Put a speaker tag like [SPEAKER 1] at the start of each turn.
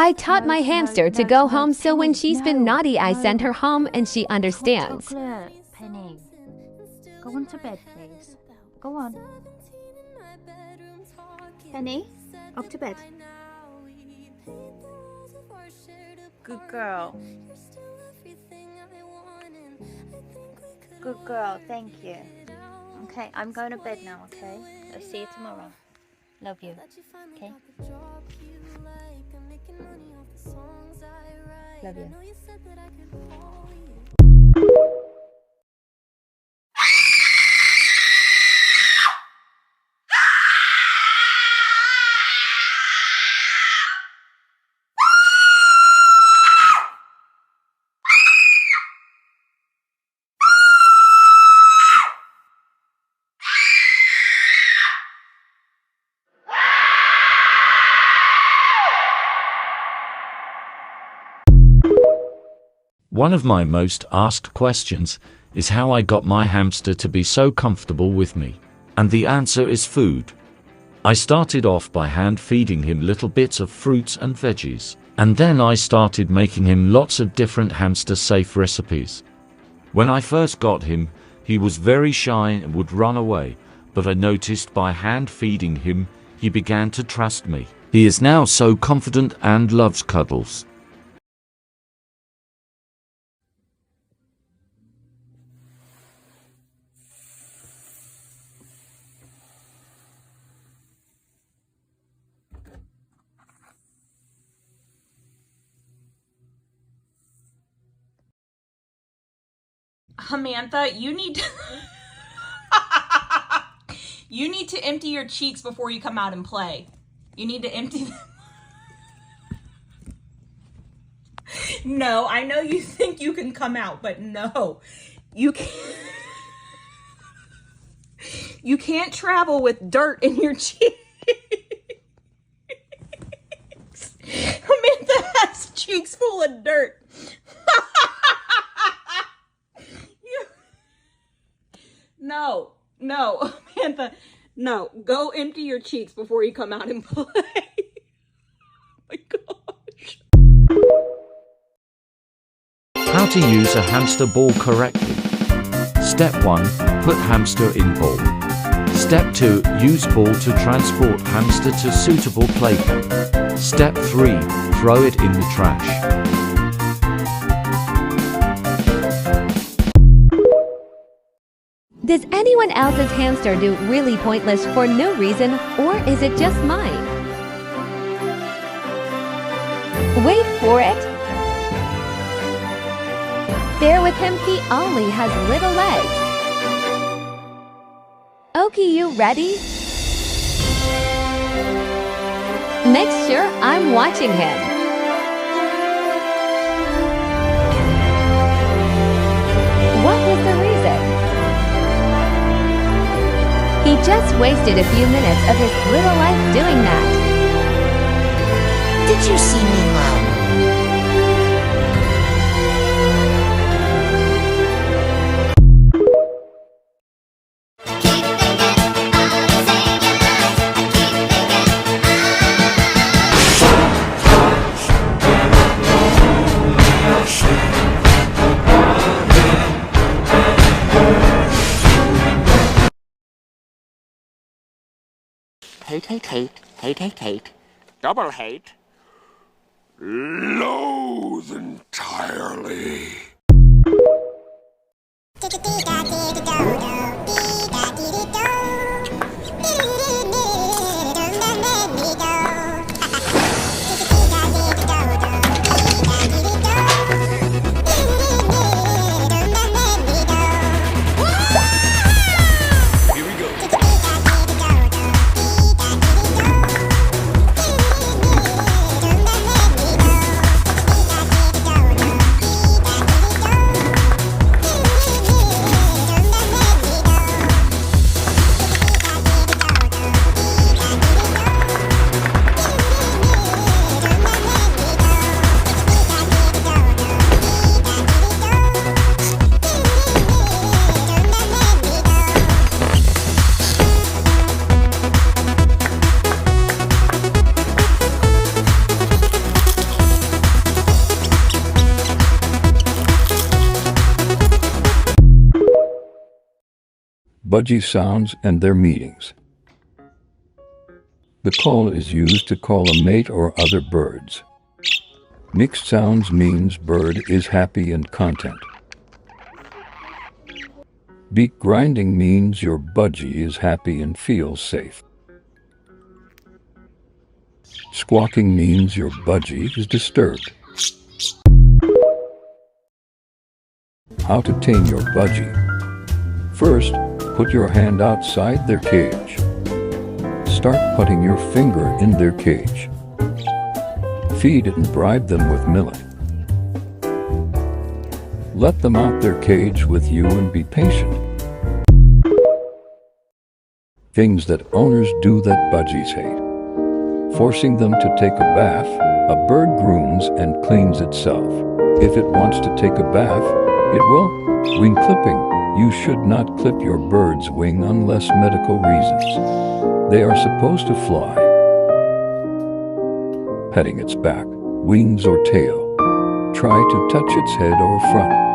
[SPEAKER 1] I taught my hamster to go home, so when she's been naughty, I send her home and she understands.
[SPEAKER 2] Chocolate, Penny. Go on to bed, please. Go on. Penny, up to bed. Good girl. Good girl, thank you. Okay, I'm going to bed now, okay? I'll see you tomorrow. Love you. Okay? Love you.
[SPEAKER 3] One of my most asked questions is how I got my hamster to be so comfortable with me. And the answer is food. I started off by hand feeding him little bits of fruits and veggies. And then I started making him lots of different hamster-safe recipes. When I first got him, he was very shy and would run away, but I noticed by hand feeding him, he began to trust me. He is now so confident and loves cuddles.
[SPEAKER 4] Samantha, you need to you need to empty your cheeks before you come out and play. You need to empty them. No, I know you think you can come out, but no. You can't. You can't travel with dirt in your cheeks. Samantha has cheeks full of dirt. No, Samantha, no. Go empty your cheeks before you come out and play. Oh my gosh.
[SPEAKER 3] How to use a hamster ball correctly. Step 1. Put hamster in ball. Step 2. Use ball to transport hamster to suitable playpen. Step 3. Throw it in the trash.
[SPEAKER 1] Does anyone else's hamster do really pointless for no reason, or is it just mine? Wait for it. Bear with him, he only has little legs. Okay, you ready? Make sure I'm watching him. What was the reason? He just wasted a few minutes of his little life doing that.
[SPEAKER 5] Did you see me, Mom? Hate, double hate, loathe entirely.
[SPEAKER 6] budgie sounds and their meetings. The call is used to call a mate or other birds. Mixed sounds means bird is happy and content. Beak grinding means your budgie is happy and feels safe. Squawking means your budgie is disturbed. How to tame your budgie. First, put your hand outside their cage. Start putting your finger in their cage. Feed and bribe them with millet. Let them out their cage with you and be patient. Things that owners do that budgies hate. Forcing them to take a bath. A bird grooms and cleans itself. If it wants to take a bath, it will. Wing clipping. You should not clip your bird's wing unless medical reasons. They are supposed to fly. Petting its back, wings or tail. Try to touch its head or front.